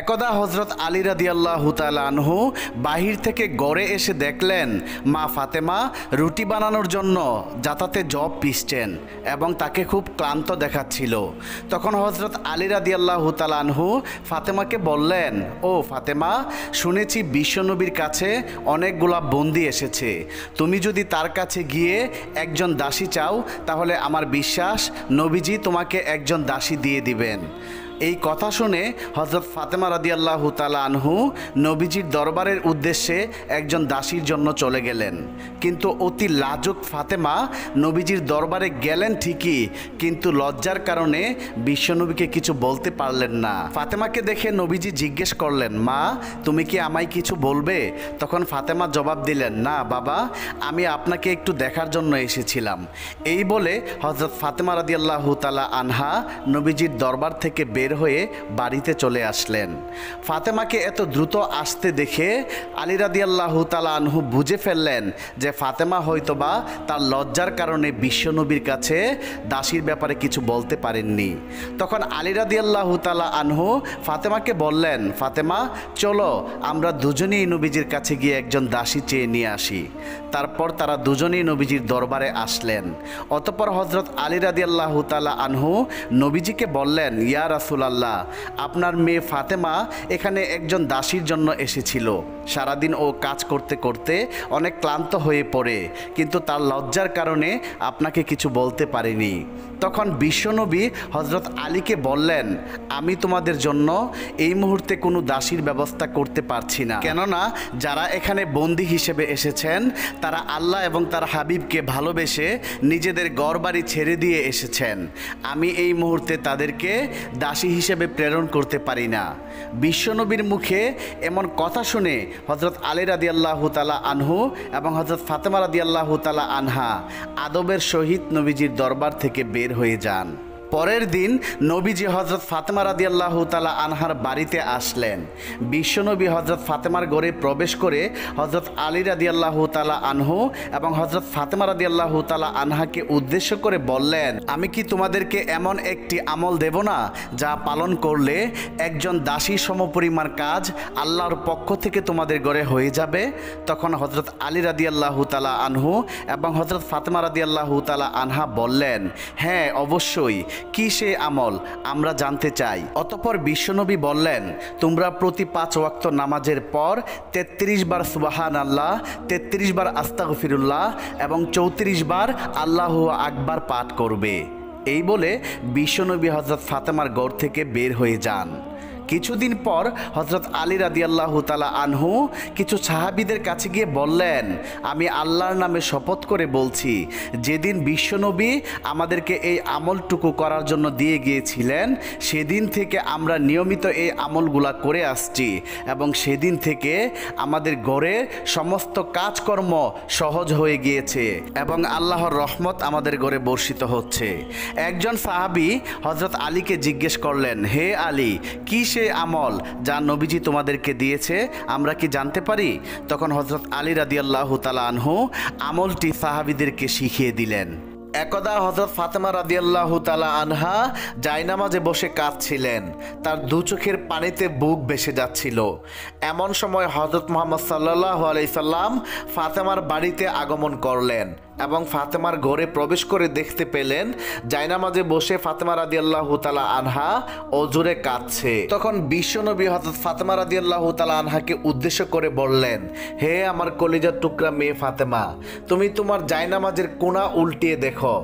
একদা হযরত আলী রাদিয়াল্লাহু তাআলা আনহু বাহির থেকে গড়ে এসে দেখলেন মা ফাতেমা রুটি বানানোর জন্য জাতাতে জব পিষছেন এবং তাকে খুব ক্লান্ত দেখাচ্ছিল। তখন হযরত আলী রাদিয়াল্লাহু তাআলা আনহু ফাতেমাকে বললেন, ও ফাতেমা, শুনেছি বিশ্বনবীর কাছে অনেকগুলা বন্দী এসেছে, তুমি যদি তার কাছে গিয়ে একজন দাসী চাও তাহলে আমার বিশ্বাস নবীজি তোমাকে একজন দাসী দিয়ে দিবেন। এই কথা শুনে হযরত ফাতেমা রাদিয়াল্লাহু তাআলা আনহু নবীজির দরবারের উদ্দেশ্যে একজন দাসীর জন্য চলে গেলেন। কিন্তু অতি লাজুক ফাতেমা নবীজির দরবারে গেলেন ঠিকই, কিন্তু লজ্জার কারণে বিশ্বনবীকে কিছু বলতে পারলেন না। ফাতেমাকে দেখে নবীজি জিজ্ঞেস করলেন, মা, তুমি কি আমায় কিছু বলবে? তখন ফাতেমা জবাব দিলেন, না বাবা, আমি আপনাকে একটু দেখার জন্য এসেছিলাম। এই বলে হযরত ফাতেমা রাদিয়াল্লাহু তাআলা আনহা নবীজির দরবার থেকে বের হয়ে বাড়িতে চলে আসলেন। ফাতেমাকে এত দ্রুত আসতে দেখে আলী রাদিয়াল্লাহু তাআলা আনহু বুঝে ফেললেন যে ফাতেমা হয়তোবা তার লজ্জার কারণে বিশ্বনবীর কাছে দাসীর ব্যাপারে কিছু বলতে পারেননি। তখন আলী রাদিয়াল্লাহু তাআলা আনহু ফাতেমাকে বললেন, ফাতেমা, চলো আমরা দুজনেই নবীজির কাছে গিয়ে একজন দাসী চেয়ে নিয়ে আসি। তারপর তারা দুজনেই নবীজির দরবারে আসলেন। অতঃপর হযরত আলী রাদিয়াল্লাহু তাআলা আনহু নবীজিকে বললেন, ইয়া রাসূলুল্লাহ, আপনার মেয়ে ফাতেমা এখানে একজন দাসীর জন্য এসেছিল। সারাদিন ও কাজ করতে করতে অনেক ক্লান্ত হয়ে পড়ে, কিন্তু তার লজ্জার কারণে আপনাকে কিছু বলতে পারেনি। তখন বিশ্বনবী হযরত আলীকে বললেন, আমি তোমাদের জন্য এই মুহূর্তে কোনো দাসীর ব্যবস্থা করতে পারছি না, কেননা যারা এখানে বন্দী হিসেবে এসেছেন তারা আল্লাহ এবং তার হাবিবকে ভালোবেসে নিজেদের ঘরবাড়ি ছেড়ে দিয়ে এসেছেন। আমি এই মুহূর্তে তাদেরকে দাসী হিসেবে প্রেরণ করতে পারি না। বিশ্বনবীর মুখে এমন কথা শুনে হযরত আলী রাদিয়াল্লাহু তাআলা আনহু এবং হযরত ফাতেমা রাদিয়াল্লাহু তাআলা আনহা আদবের সহিত নবীজির দরবার থেকে বের হয়ে যান। পরের দিন নবীজি হযরত ফাতেমা রাদিয়াল্লাহু তাআলা আনহার বাড়িতে আসলেন। বিশ্বনবী হযরত ফাতেমার ঘরে প্রবেশ করে হযরত আলী রাদিয়াল্লাহু তাআলা আনহু এবং হযরত ফাতেমা রাদিয়াল্লাহু তাআলা আনহাকে উদ্দেশ্য করে বললেন, আমি কি তোমাদেরকে এমন একটি আমল দেব না যা পালন করলে একজন দাসী সমপরিমাণ কাজ আল্লাহর পক্ষ থেকে তোমাদের ঘরে হয়ে যাবে? তখন হযরত আলী রাদিয়াল্লাহু তাআলা আনহু এবং হযরত ফাতেমা রাদিয়াল্লাহু তাআলা আনহা বললেন, হ্যাঁ অবশ্যই, কি সে আমল আমরা জানতে চাই। অতঃপর বিশ্বনবী বললেন, তোমরা প্রতি 5 ওয়াক্ত নামাজের পর 33 বার সুবহানাল্লাহ, 33 বার আস্তাগফিরুল্লাহ এবং 34 বার আল্লাহু আকবার পাঠ করবে। এই বলে বিশ্বনবী হযরত ফাতেমার ঘর থেকে বের হয়ে যান। কিছুদিন পর হযরত আলী রাদিয়াল্লাহু তাআলা আনহু কিছু সাহাবীদের কাছে গিয়ে বললেন, আমি আল্লাহর নামে শপথ করে বলছি, যেদিন বিশ্বনবী আমাদেরকে এই আমলটুকু করার জন্য দিয়ে গিয়েছিলেন সেদিন থেকে আমরা নিয়মিত এই আমলগুলা করে আসছি এবং সেদিন থেকে আমাদের ঘরে সমস্ত কাজকর্ম সহজ হয়ে গিয়েছে এবং আল্লাহর রহমত আমাদের ঘরে বর্ষিত হচ্ছে। একজন সাহাবী হযরত আলীকে জিজ্ঞেস করলেন, হে আলী, কি সে আমল যা নবীজি তোমাদেরকে দিয়েছে, আমরা কি জানতে পারি? তখন হযরত আলী রাদিয়াল্লাহু তাআলা আনহু আমলটি সাহাবীদেরকে শিখিয়ে দিলেন। একদা হযরত ফাতেমা রাদিয়াল্লাহু তাআলা আনহা জায়নামাজে বসে কাঁদছিলেন। তার দু চোখের পানিতে বুক ভেসে যাচ্ছিল। এমন সময় হযরত মুহাম্মদ সাল্লাল্লাহু আলাইহি সাল্লাম ফাতেমার বাড়িতে আগমন করলেন এবং ফাতেমার ঘরে প্রবেশ করে দেখতে পেলেন জায়নামাজে বসে ফাতেমা রাদিয়াল্লাহু তাআলা আনহা অজুরে কাঁদছে। তখন বিশ্বনবী হযরত ফাতেমা রাদিয়াল্লাহু তাআলা আনহাকে উদ্দেশ্য করে বললেন, হে আমার কলিজার টুকরা মেয়ে ফাতেমা, তুমি তোমার জায়নামাজের কোণা উল্টিয়ে দেখো।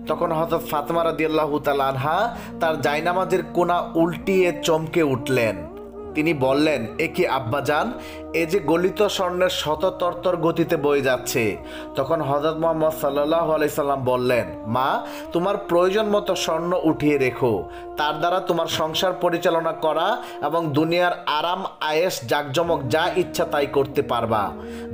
তখন হযরত ফাতেমা রাদিয়াল্লাহু তাআলা আনহা তার জায়নামাজের কোণা উল্টিয়ে চমকে উঠলেন। তিনি বললেন, এ কি আব্বাজান, এ যে গলিত স্বর্ণের শত তরতর গতিতে বয়ে যাচ্ছে। তখন হযরত মুহাম্মদ সাল্লাল্লাহু আলাইহি সাল্লাম বললেন, মা, তোমার প্রয়োজন মতো স্বর্ণ উঠিয়ে রেখো, তার দ্বারা তোমার সংসার পরিচালনা করা এবং দুনিয়ার আরাম আয়েশ জাকজমক যা ইচ্ছা তাই করতে পারবা।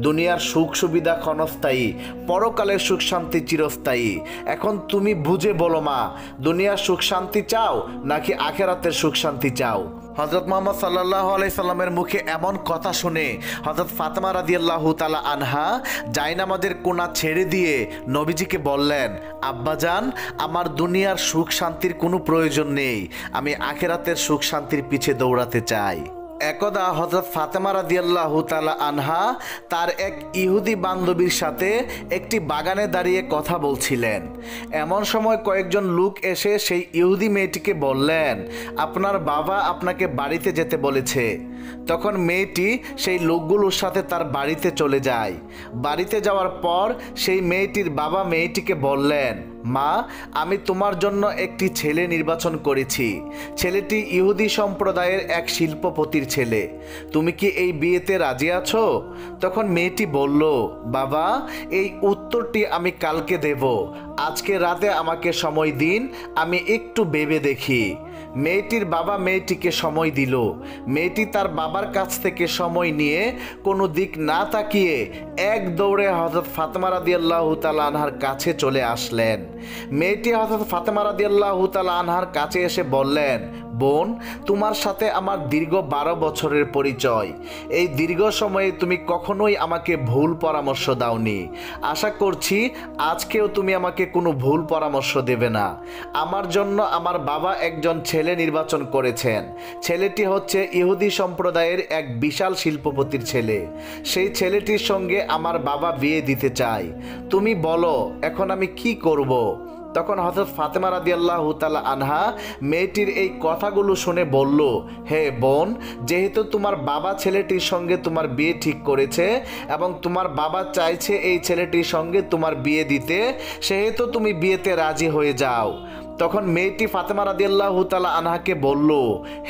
দুনিয়ার সুখ সুবিধা ক্ষণস্থায়ী, পরকালের সুখ শান্তি চিরস্থায়ী। এখন তুমি বুঝে বলো মা, দুনিয়ার সুখ শান্তি চাও নাকি আখিরাতের সুখ শান্তি চাও? হযরত মুহাম্মদ সাল্লাল্লাহু আলাইহি সাল্লামের মুখে এমন কথা শুনে হযরত ফাতেমা রাদিয়াল্লাহু তাআলা আনহা জায়নামাজের কোণা ছেড়ে দিয়ে নবীজিকে বললেন, আব্বাজান, আমার দুনিয়ার সুখ শান্তির কোনো প্রয়োজন নেই, আমি আখিরাতের সুখ শান্তির পিছে দৌড়াতে চাই। একদা হযরত ফাতেমা রাদিয়াল্লাহু তাআলা আনহা তার এক ইহুদি বান্ধবীর সাথে একটি বাগানে দাঁড়িয়ে কথা বলছিলেন। এমন সময় কয়েকজন লোক এসে সেই ইহুদি মেয়েটিকে বললেন, আপনার বাবা আপনাকে বাড়িতে যেতে বলেছে। তখন মেয়েটি সেই লোকগুলোর সাথে তার বাড়িতে চলে যায়। বাড়িতে যাওয়ার পর সেই মেয়েটির বাবা মেয়েটিকে বললেন, মা, আমি তোমার জন্য একটি ছেলে নির্বাচন করেছি। ছেলেটি ইহুদি সম্প্রদায়ের এক শিল্পপতির ছেলে। তুমি কি এই বিয়েতে রাজি আছো? তখন মেয়েটি বলল, বাবা, এই উত্তরটি আমি কালকে দেব। আজকে রাতে আমাকে সময় দিন, আমি একটু ভেবে দেখি। মেয়েটির বাবা মেয়েটিকে সময় দিল। মেয়েটি তার বাবার কাছ থেকে সময় নিয়ে কোনো দিক না তাকিয়ে এক দৌড়ে হযরত ফাতেমা রাদিয়াল্লাহু তাআলা আনহার কাছে চলে আসলেন। মেয়েটি হযরত ফাতেমা রাদিয়াল্লাহু তাআলা আনহার কাছে এসে বললেন, বোন, তোমার সাথে আমার দীর্ঘ 12 বছরের পরিচয়। এই দীর্ঘ সময়ে তুমি কখনোই আমাকে ভুল পরামর্শ দাওনি। আশা করছি আজকেও তুমি আমাকে কোনো ভুল পরামর্শ দেবে না। আমার জন্য আমার বাবা একজন ছেলে নির্বাচন করেছেন। ছেলেটি হচ্ছে ইহুদি সম্প্রদায়ের এক বিশাল শিল্পপতির ছেলে। সেই ছেলেটির সঙ্গে আমার বাবা বিয়ে দিতে চায়। তুমি বলো এখন আমি কি করব? তখন হযরত ফাতেমা রাদিয়াল্লাহু তাআলা আনহা মেয়েটির এই কথাগুলো শুনে বলল, হে বোন, যেহেতু তোমার বাবা ছেলেটির সঙ্গে তোমার বিয়ে ঠিক করেছে এবং তোমার বাবা চাইছে এই ছেলেটির সঙ্গে তোমার বিয়ে দিতে, সেহেতু তুমি বিয়েতে রাজি হয়ে যাও। তখন মেয়েটি ফাতেমা রাদিয়াল্লাহু তাআলা আনহাকে বলল,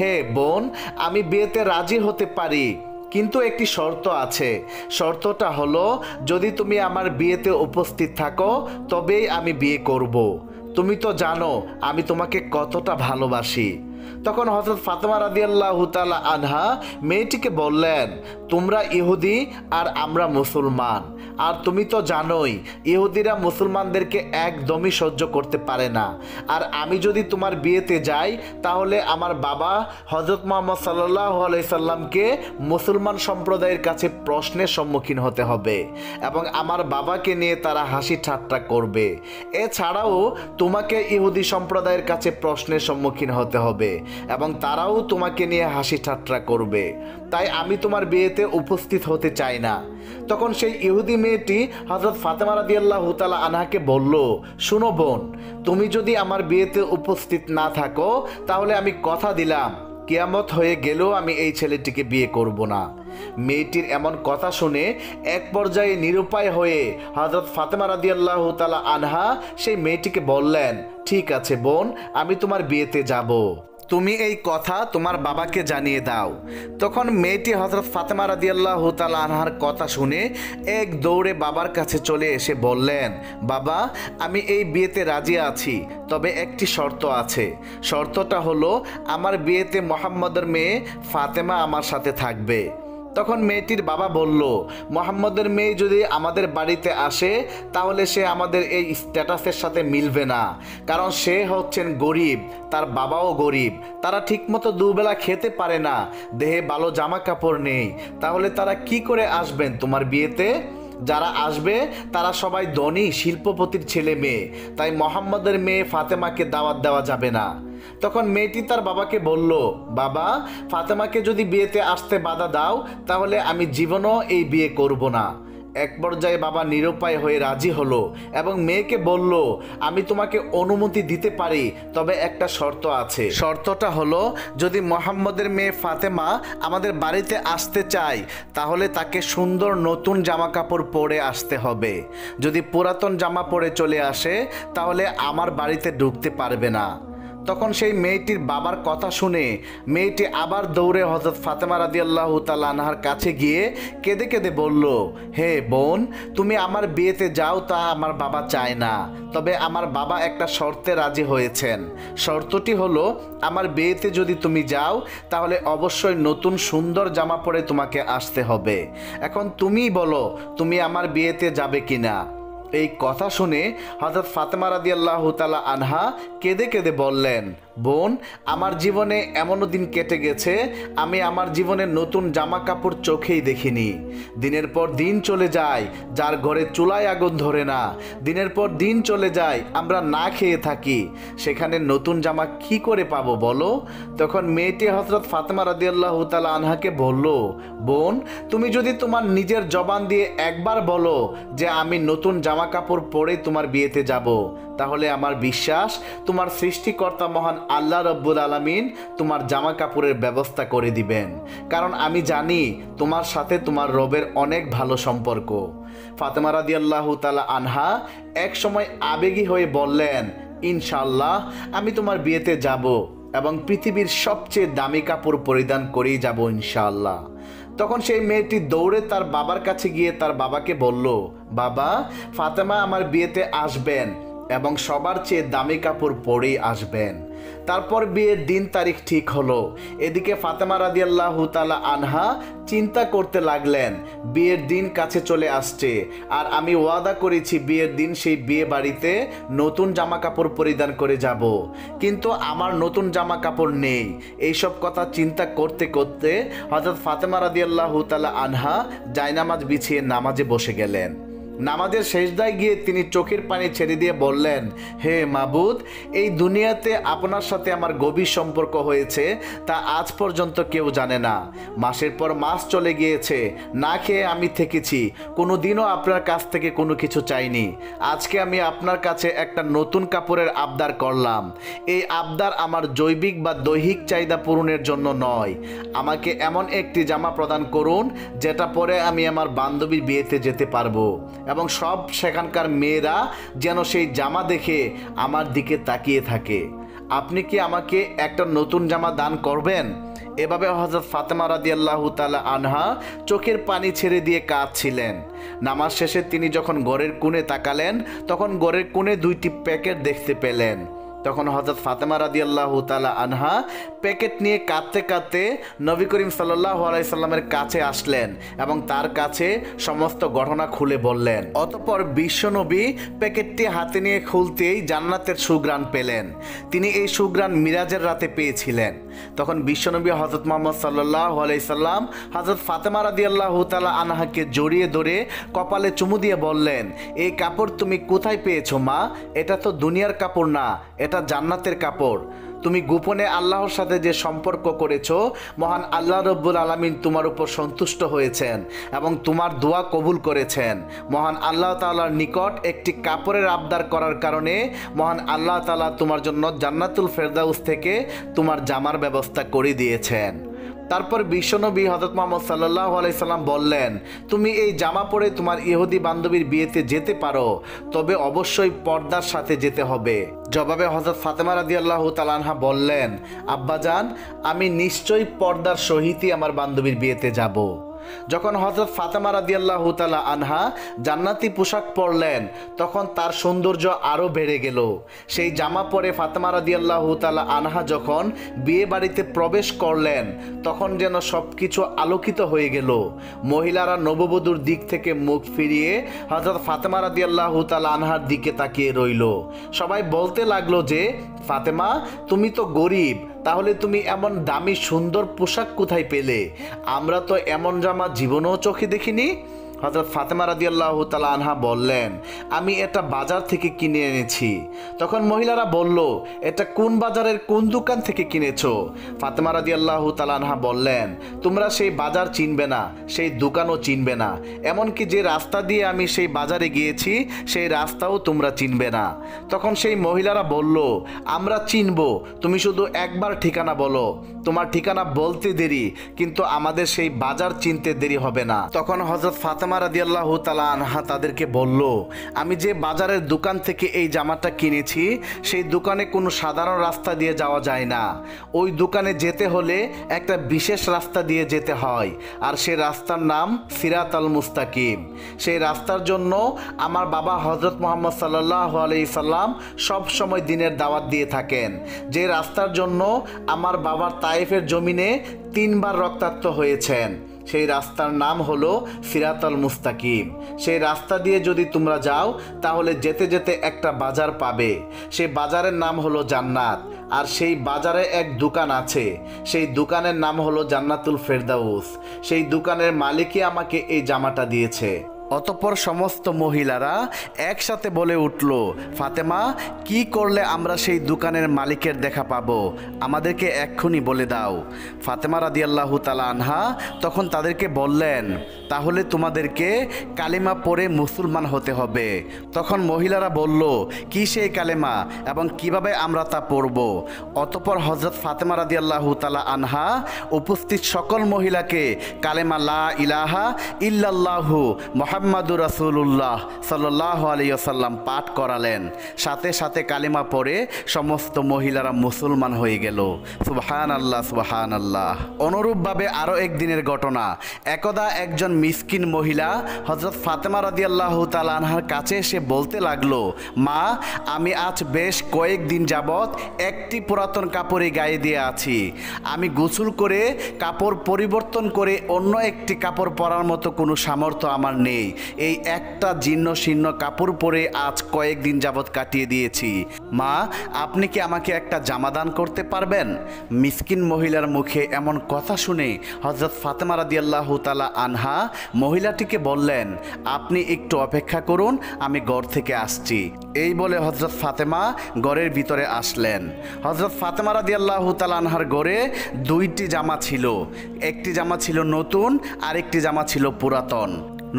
হে বোন, আমি বিয়েতে রাজি হতে পারি, কিন্তু একটি শর্ত আছে। শর্তটা হলো, যদি তুমি আমার বিয়েতে উপস্থিত থাকো তবেই আমি বিয়ে করব। তুমি তো জানো আমি তোমাকে কতটা ভালোবাসি। তখন হযরত ফাতেমা রাদিয়াল্লাহু তাআলা আনহা মেয়েটিকে বললেন, তোমরা ইহুদি আর আমরা মুসলমান, আর তুমি তো জানোই ইহুদিরা মুসলমানদেরকে একদমই সহ্য করতে পারে না। আর আমি যদি তোমার বিয়েতে যাই তাহলে আমার বাবা হযরত মুহাম্মদ সাল্লাল্লাহু আলাইহি সাল্লামকে মুসলমান সম্প্রদায়ের কাছে প্রশ্নের সম্মুখীন হতে হবে এবং আমার বাবাকে নিয়ে তারা হাসি ঠাট্টা করবে। এছাড়াও তোমাকে ইহুদি সম্প্রদায়ের কাছে প্রশ্নের সম্মুখীন হতে হবে এবং তারাও তোমাকে নিয়ে হাসি ঠাট্টা করবে। তাই আমি তোমার বিয়েতে উপস্থিত হতে চাই না। তখন সেই ইহুদি মেয়েটি হযরত ফাতেমা রাদিয়াল্লাহু তাআলা আনহাকে বলল, শুনো বোন, তুমি যদি আমার বিয়েতে উপস্থিত না থাকো তাহলে আমি কথা দিলাম কিয়ামত হয়ে গেলেও আমি এই ছেলেটিকে বিয়ে করব না। মেয়েটির এমন কথা শুনে এক পর্যায়ে নিরুপায় হয়ে হযরত ফাতেমা রাদিয়াল্লাহু তাআলা আনহা সেই মেয়েটিকে বললেন, ঠিক আছে বোন, আমি তোমার বিয়েতে যাব, তুমি এই কথা তোমার বাবাকে জানিয়ে দাও। তখন মেয়েটি হযরত ফাতেমা রাদিয়াল্লাহু তাআলা আনহার কথা শুনে এক দৌড়ে বাবার কাছে চলে এসে বললেন, বাবা, আমি এই বিয়েতে রাজি আছি, তবে একটি শর্ত আছে। শর্তটা হলো আমার বিয়েতে মুহাম্মদের মেয়ে ফাতেমা আমার সাথে থাকবে। তখন মেয়েটির বাবা বলল, মুহাম্মদের মেয়ে যদি আমাদের বাড়িতে আসে তাহলে সে আমাদের এই স্ট্যাটাসের সাথে মিলবে না, কারণ সে হচ্ছেন গরিব, তার বাবাও গরিব, তারা ঠিকমতো দুবেলা খেতে পারে না, দেহে ভালো জামা কাপড় নেই, তাহলে তারা কি করে আসবেন তোমার বিয়েতে? যারা আসবে তারা সবাই ধনী শিল্পপতির ছেলে মেয়ে, তাই মুহাম্মদের মেয়ে ফাতেমাকে দাওয়াত দেওয়া যাবে না। তখন মেয়েটি তার বাবাকে বলল, বাবা, ফাতেমাকে যদি বিয়েতে আসতে বাধা দাও তাহলে আমি জীবনও এই বিয়ে করব না। এক পর্যায়ে বাবা নিরুপায় হয়ে রাজি হলো এবং মেয়েকে বলল, আমি তোমাকে অনুমতি দিতে পারি, তবে একটা শর্ত আছে। শর্তটা হলো, যদি মুহাম্মদের মেয়ে ফাতেমা আমাদের বাড়িতে আসতে চায় তাহলে তাকে সুন্দর নতুন জামা কাপড় পরে আসতে হবে। যদি পুরাতন জামা পরে চলে আসে তাহলে আমার বাড়িতে ঢুকতে পারবে না। তখন সেই মেয়েটির বাবার কথা শুনে মেয়েটি আবার দৌড়ে হযরত ফাতেমা রাদিয়াল্লাহু তাআলা আনহার কাছে গিয়ে কেঁদে কেঁদে বলল, হে বোন, তুমি আমার বিয়েতে যাও তা আমার বাবা চায় না, তবে আমার বাবা একটা শর্তে রাজি হয়েছেন। শর্তটি হলো, আমার বিয়েতে যদি তুমি যাও তাহলে অবশ্যই নতুন সুন্দর জামা পরে তোমাকে আসতে হবে। এখন তুমিই বলো তুমি আমার বিয়েতে যাবে কিনা। এই কথা শুনে হযরত ফাতেমা রাদিয়াল্লাহু তাআলা আনহা কেঁদে কেঁদে বললেন, বোন, আমার জীবনে এমনও দিন কেটে গেছে আমি আমার জীবনে নতুন জামা কাপড় চোখেই দেখিনি। দিনের পর দিন চলে যায়, যার ঘরে চুলায় আগুন ধরে না। দিনের পর দিন চলে যায়, আমরা না খেয়ে থাকি। সেখানে নতুন জামা কি করে পাবো বলো? তখন মেয়েটি হযরত ফাতেমা রাদিয়াল্লাহু তাআলা আনহাকে বলল, বোন, তুমি যদি তোমার নিজের জবান দিয়ে একবার বলো যে আমি নতুন জামা কাপড় পরে তোমার বিয়েতে যাব, তাহলে আমার বিশ্বাস তোমার সৃষ্টিকর্তা মহান আল্লাহ রব্বুল আলামিন তোমার জামা কাপড়ের ব্যবস্থা করে দিবেন। কারণ আমি জানি তোমার সাথে তোমার রবের অনেক ভালো সম্পর্ক। ফাতেমা রাদিয়াল্লাহু তাআলা আনহা এক সময় আবেগী হয়ে বললেন, ইনশাআল্লাহ আমি তোমার বিয়েতে যাব এবং পৃথিবীর সবচেয়ে দামি কাপড় পরিধান করেই যাব ইনশাআল্লাহ। তখন সেই মেয়েটি দৌড়ে তার বাবার কাছে গিয়ে তার বাবাকে বলল, বাবা, ফাতেমা আমার বিয়েতে আসবেন এবং সবার চেয়ে দামি কাপড় পরেই আসবেন। তারপর বিয়ের দিন তারিখ ঠিক হলো। এদিকে ফাতেমা রাদিয়াল্লাহু তাআলা আনহা চিন্তা করতে লাগলেন, বিয়ের দিন কাছে চলে আসছে আর আমি ওয়াদা করেছি বিয়ের দিন সেই বিয়ে বাড়িতে নতুন জামা কাপড় পরিধান করে যাব, কিন্তু আমার নতুন জামা কাপড় নেই। এইসব কথা চিন্তা করতে করতে হযরত ফাতেমা রাদিয়াল্লাহু তাআলা আনহা জায়নামাজ বিছিয়ে নামাজে বসে গেলেন। নামাজের শেষদায় গিয়ে তিনি চোখের পানি ছেড়ে দিয়ে বললেন, হে মাবুদ, এই দুনিয়াতে আপনার সাথে আমার গভীর সম্পর্ক হয়েছে তা আজ পর্যন্ত কেউ জানে না। মাসের পর মাস চলে গিয়েছে, না খেয়ে আমি থেকেছি, কোনো দিনও আপনার কাছ থেকে কোনো কিছু চাইনি। আজকে আমি আপনার কাছে একটা নতুন কাপড়ের আবদার করলাম। এই আবদার আমার জৈবিক বা দৈহিক চাহিদা পূরণের জন্য নয়। আমাকে এমন একটি জামা প্রদান করুন যেটা পরে আমি আমার বান্ধবীর বিয়েতে যেতে পারবো এবং সব সেখানকার মেয়েরা যেন সেই জামা দেখে আমার দিকে তাকিয়ে থাকে। আপনি কি আমাকে একটা নতুন জামা দান করবেন? এভাবে হযরত ফাতেমা রাদিয়াল্লাহু তাআলা আনহা চোখের পানি ছেড়ে দিয়ে কাঁদছিলেন। নামাজ শেষে তিনি যখন ঘরের কোণে তাকালেন, তখন ঘরের কোণে দুইটি প্যাকেট দেখতে পেলেন। তখন হযরত ফাতেমা রাদিয়াল্লাহু তাআলা আনহা প্যাকেট নিয়ে কাঁদতে কাঁদতে নবী করিম সাল্লাল্লাহু আলাইহি সাল্লামের কাছে আসলেন এবং তার কাছে সমস্ত ঘটনা খুলে বললেন। অতঃপর বিশ্বনবী প্যাকেটটি হাতে নিয়ে খুলতেই জান্নাতের সুঘ্রাণ পেলেন। তিনি এই সুঘ্রাণ মিরাজের রাতে পেয়েছিলেন। তখন বিশ্বনবী হযরত মুহাম্মদ সাল্লাল্লাহু আলাইহি সাল্লাম হযরত ফাতেমা রাদিয়াল্লাহু তাআলা আনহাকে জড়িয়ে ধরে কপালে চুমু দিয়ে বললেন, এই কাপড় তুমি কোথায় পেয়েছো মা? এটা তো দুনিয়ার কাপড় না, এটা জান্নাতের কাপড়। তুমি গোপনে আল্লাহর সাথে যে সম্পর্ক করেছো, মহান আল্লাহ রব্বুল আলামিন তোমার উপর সন্তুষ্ট হয়েছেন এবং তোমার দোয়া কবুল করেছেন। মহান আল্লাহ তাআলার নিকট একটি কাপড়ের আবদার করার কারণে মহান আল্লাহ তাআলা তোমার জন্য জান্নাতুল ফেরদাউস থেকে তোমার জামার ব্যবস্থা করে দিয়েছেন। তারপর বিশ্বনবী হযরত মুহাম্মদ সাল্লাল্লাহু আলাইহি সাল্লাম বললেন, তুমি এই জামা পরে তোমার ইহুদি বান্ধবীর বিয়েতে যেতে পারো, তবে অবশ্যই পর্দার সাথে যেতে হবে। জবাবে হযরত ফাতেমা রাদিয়াল্লাহু তাআলা আনহা বললেন, আব্বাজান, আমি নিশ্চয়ই পর্দার সহিতই আমার বান্ধবীর বিয়েতে যাব। যখন হযরত ফাতেমা রাদিয়াল্লাহু তাআলা আনহা জান্নাতি পোশাক পরলেন, তখন তার সৌন্দর্য আরও বেড়ে গেল। সেই জামা পরে ফাতেমা রাদিয়াল্লাহু তাআলা আনহা যখন বিয়ে বাড়িতে প্রবেশ করলেন, তখন যেন সব কিছু আলোকিত হয়ে গেল। মহিলারা নববধূর দিক থেকে মুখ ফিরিয়ে হযরত ফাতেমা রাদিয়াল্লাহু তাআলা আনহার দিকে তাকিয়ে রইল। সবাই বলতে লাগলো যে, ফাতেমা, তুমি তো গরিব, তাহলে তুমি এমন দামি সুন্দর পোশাক কোথায় পেলে? আমরা তো এমন জামা জীবনেও চোখে দেখিনি। হযরত ফাতেমা রাদিয়াল্লাহু তাআলা আনহা বললেন, আমি এটা বাজার থেকে কিনে এনেছি। তখন মহিলারা বলল, এটা কোন বাজারের কোন দোকান থেকে কিনেছো? ফাতেমা রাদিয়াল্লাহু তাআলা আনহা বললেন, তোমরা সেই বাজার চিনবে না, সেই দোকানও চিনবে না, এমনকি যে রাস্তা দিয়ে আমি সেই বাজারে গিয়েছি সেই রাস্তাও তোমরা চিনবে না। তখন সেই মহিলারা বলল, আমরা চিনব, তুমি শুধু একবার ঠিকানা বলো। তোমার ঠিকানা বলতে দেরি, কিন্তু আমাদের সেই বাজার চিনতে দেরি হবে না। তখন হযরত ফাতেমা রাদিয়াল্লাহু তাআলা আনহা তাদেরকে বলল, আমি যে বাজারের দোকান থেকে এই জামাটা কিনেছি সেই দোকানে কোনো সাধারণ রাস্তা দিয়ে যাওয়া যায় না। ওই দোকানে যেতে হলে একটা বিশেষ রাস্তা দিয়ে যেতে হয়, আর সেই রাস্তার নাম সিরাতাল মুস্তাকিম। সেই রাস্তার জন্য আমার বাবা হযরত মুহাম্মদ সাল্লাল্লাহু আলাইহি সাল্লাম সব সময় দিনের দাওয়াত দিয়ে থাকেন। যে রাস্তার জন্য আমার বাবার তায়েফের জমিনে 3 বার রক্তাক্ত হয়েছেন, সেই রাস্তার নাম হলো সিরাতাল মুস্তাকিম। সেই রাস্তা দিয়ে যদি তোমরা যাও তাহলে যেতে যেতে একটা বাজার পাবে, সেই বাজারের নাম হলো জান্নাত। আর সেই বাজারে এক দোকান আছে, সেই দোকানের নাম হলো জান্নাতুল ফেরদাউস। সেই দোকানের মালিকই আমাকে এই জামাটা দিয়েছে। অতঃপর সমস্ত মহিলারা একসাথে বলে উঠল, ফাতেমা, কি করলে আমরা সেই দোকানের মালিকের দেখা পাবো? আমাদেরকে এক্ষুনি বলে দাও। ফাতেমা রাদিয়াল্লাহু তাআলা আনহা তখন তাদেরকে বললেন, তাহলে তোমাদেরকে কালিমা পড়ে মুসলমান হতে হবে। তখন মহিলারা বলল, কি সেই কালেমা এবং কিভাবে আমরা তা পড়ব? অতঃপর হযরত ফাতেমা রাদিয়াল্লাহু তাআলা আনহা উপস্থিত সকল মহিলাকে কালেমা লা ইলাহা ইল্লাল্লাহু মুহাম্মাদুর রাসূলুল্লাহ সাল্লাল্লাহু আলাইহি ওয়াসাল্লাম পাঠ করালেন। সাথে সাথে কালিমা পড়ে সমস্ত মহিলারা মুসলমান হয়ে গেল। সুবহানাল্লাহ, সুবহানাল্লাহ। অনুরূপভাবে আরও একদিনের ঘটনা। একদা একজন মিসকিন মহিলা হযরত ফাতেমা রাদিয়াল্লাহু তাআলা আনহার কাছে এসে বলতে লাগলো, মা, আমি আজ বেশ কয়েকদিন যাবৎ একটি পুরাতন কাপড়ে গায়ে দিয়ে আছি। আমি গোসল করে কাপড় পরিবর্তন করে অন্য একটি কাপড় পরার মতো কোনো সামর্থ্য আমার নেই। এই একটা জীর্ণ শীর্ণ কাপড় পরে আজ কয়েকদিন যাবৎ কাটিয়ে দিয়েছি। মা, আপনি কি আমাকে একটা জামা দান করতে পারবেন? মিসকিন মহিলার মুখে এমন কথা শুনে হযরত ফাতেমা রাদিয়াল্লাহু তাআলা আনহা মহিলাটিকে বললেন, আপনি একটু অপেক্ষা করুন, আমি ঘর থেকে আসছি। এই বলে হযরত ফাতেমা ঘরের ভিতরে আসলেন। হযরত ফাতেমা রাদিয়াল্লাহু তাআলা আনহার ঘরে দুইটি জামা ছিল। একটি জামা ছিল নতুন, আর একটি জামা ছিল পুরাতন।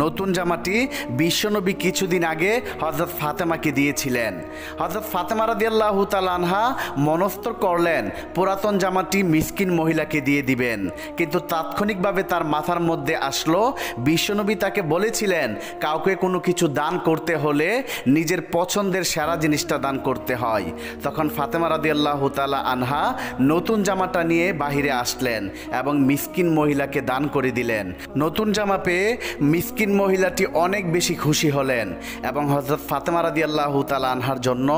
নতুন জামাটি বিশ্বনবী কিছুদিন আগে হযরত ফাতেমাকে দিয়েছিলেন। হযরত ফাতেমা রাদিয়াল্লাহু তাআলা আনহা মনস্থ করলেন পুরাতন জামাটি মিসকিন মহিলাকে দিয়ে দিবেন, কিন্তু তাৎক্ষণিকভাবে তার মাথার মধ্যে আসলো বিশ্বনবী তাকে বলেছিলেন কাউকে কোনো কিছু দান করতে হলে নিজের পছন্দের সেরা জিনিসটা দান করতে হয়। তখন ফাতেমা রাদিয়াল্লাহু তাআলা আনহা নতুন জামাটা নিয়ে বাহিরে আসলেন এবং মিসকিন মহিলাকে দান করে দিলেন। নতুন জামা পেয়ে মিসকিন মহিলাটি অনেক বেশি খুশি হলেন এবং হযরত ফাতেমা রাদিয়াল্লাহু তাআলা আনহার জন্য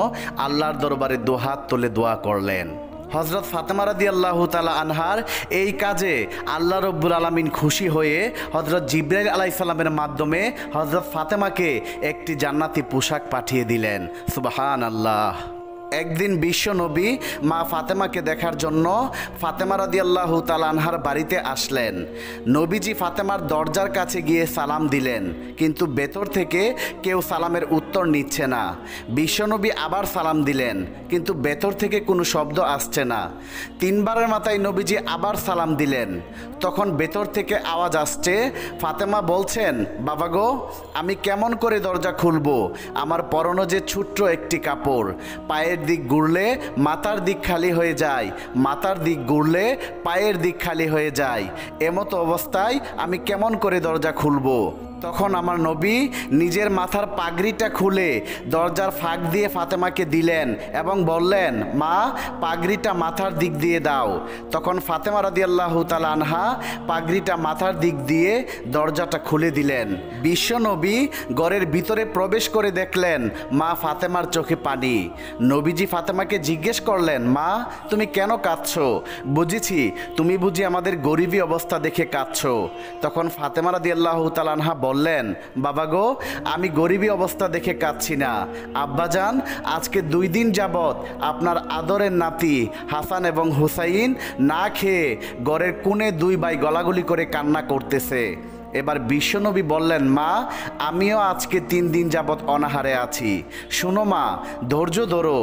আল্লাহর দরবারে দুহাত তুলে দোয়া করলেন। হযরত ফাতেমা রাদিয়াল্লাহু তাআলা আনহার এই কাজে আল্লাহ রব্বুল আলামিন খুশি হয়ে হযরত জিবরাইল আলাইহিস সালামের মাধ্যমে হযরত ফাতেমাকে একটি জান্নাতি পোশাক পাঠিয়ে দিলেন। সুবহানাল্লাহ। একদিন বিশ্বনবী মা ফাতেমাকে দেখার জন্য ফাতেমা রাদিয়াল্লাহু তাআলা আনহার বাড়িতে আসলেন। নবীজি ফাতেমার দরজার কাছে গিয়ে সালাম দিলেন, কিন্তু ভেতর থেকে কেউ সালামের উত্তর নিচ্ছে না। বিশ্বনবী আবার সালাম দিলেন, কিন্তু ভেতর থেকে কোনো শব্দ আসছে না। তিনবারের মাথায় নবীজি আবার সালাম দিলেন। তখন ভেতর থেকে আওয়াজ আসছে। ফাতেমা বলছেন, বাবা গো, আমি কেমন করে দরজা খুলবো? আমার পরনে যে ছোট্ট একটি কাপড়, পায়ের দিক ঘুরলে মাথার দিক খালি হয়ে যায়, মাথার দিক ঘুরলে পায়ের দিক খালি হয়ে যায়। এমতো অবস্থায় আমি কেমন করে দরজা খুলবো? তখন আমার নবী নিজের মাথার পাগড়িটা খুলে দরজার ফাঁক দিয়ে ফাতেমাকে দিলেন এবং বললেন, মা, পাগড়িটা মাথার দিক দিয়ে দাও। তখন ফাতেমা রাদিয়াল্লাহু তাআলা আনহা পাগড়িটা মাথার দিক দিয়ে দরজাটা খুলে দিলেন। বিশ্বনবী ঘরের ভিতরে প্রবেশ করে দেখলেন মা ফাতেমার চোখে পানি। নবীজি ফাতেমাকে জিজ্ঞেস করলেন, মা, তুমি কেন কাঁদছো? বুঝেছি তুমি বুঝি আমাদের গরিবী অবস্থা দেখে কাঁদছো। তখন ফাতেমা রাদিয়াল্লাহু তাআলা আনহা বললেন, বাবা গো, আমি গরিবী অবস্থা দেখে কাঁদছি না। আব্বাজান, আজকে 2 দিন যাবৎ আপনার আদরের নাতি হাসান এবং হুসাইন না খেয়ে ঘরের কোণে 2 ভাই গলাগলি করে কান্না করতেছে। এবার বিশ্বনবী বললেন, মা, আমিও আজকে 3 দিন যাবৎ অনাহারে আছি। শুনো মা, ধৈর্য ধরো,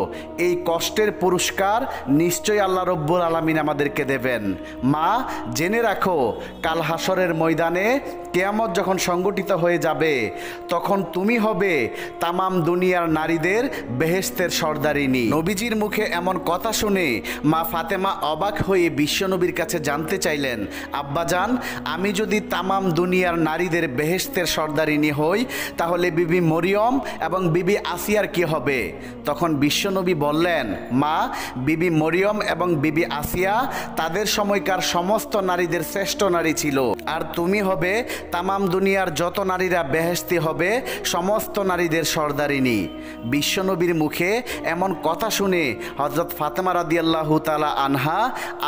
এই কষ্টের পুরস্কার নিশ্চয়ই আল্লাহ রব্বুল আলামিন আমাদেরকে দেবেন। মা, জেনে রাখো, কাল হাসরের ময়দানে কিয়ামত যখন সংগঠিত হয়ে যাবে, তখন তুমি হবে তামাম দুনিয়ার নারীদের বেহেশতের সর্দারিনী। নবীজির মুখে এমন কথা শুনে মা ফাতেমা অবাক হয়ে বিশ্বনবীর কাছে জানতে চাইলেন, আব্বাজান, আমি যদি তামাম দুনিয়ার নারীদের বেহেশতের সর্দারিনী হই, তাহলে বিবি মরিয়ম এবং বিবি আসিয়ার কি হবে? তখন বিশ্বনবী বললেন, মা, বিবি মরিয়ম এবং বিবি আসিয়া তাদের সময়কার সমস্ত নারীদের শ্রেষ্ঠ নারী ছিল, আর তুমি হবে তামাম দুনিয়ার যত নারীরা বেহেশতি হবে সমস্ত নারীদের সর্দারিনী। বিশ্বনবীর মুখে এমন কথা শুনে হযরত ফাতেমা রাদিয়াল্লাহু তাআলা আনহা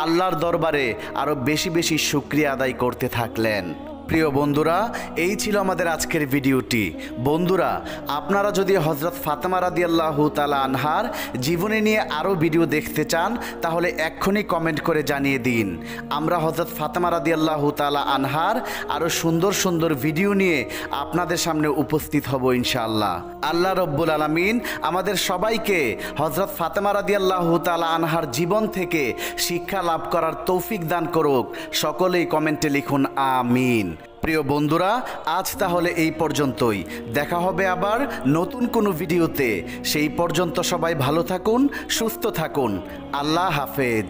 আল্লাহর দরবারে আরও বেশি বেশি শুকরিয়া আদায় করতে থাকলেন। প্রিয় বন্ধুরা, এই ছিল আমাদের আজকের ভিডিওটি। বন্ধুরা, আপনারা যদি হযরত ফাতেমা রাদিয়াল্লাহু তাআলা আনহার জীবনী নিয়ে আরও ভিডিও দেখতে চান তাহলে এক্ষুনি কমেন্ট করে জানিয়ে দিন। আমরা হযরত ফাতেমা রাদিয়াল্লাহু তাআলা আনহার আরও সুন্দর সুন্দর ভিডিও নিয়ে আপনাদের সামনে উপস্থিত হব ইনশাআল্লাহ। আল্লাহ রব্বুল আলামিন আমাদের সবাইকে হযরত ফাতেমা রাদিয়াল্লাহু তাআলা আনহার জীবন থেকে শিক্ষা লাভ করার তৌফিক দান করুক। সকলেই কমেন্টে লিখুন আমিন। প্রিয় বন্ধুরা, আজ তাহলে এই পর্যন্তই। দেখা হবে আবার নতুন কোনো ভিডিওতে। সেই পর্যন্ত সবাই ভালো থাকুন, সুস্থ থাকুন। আল্লাহ হাফেজ।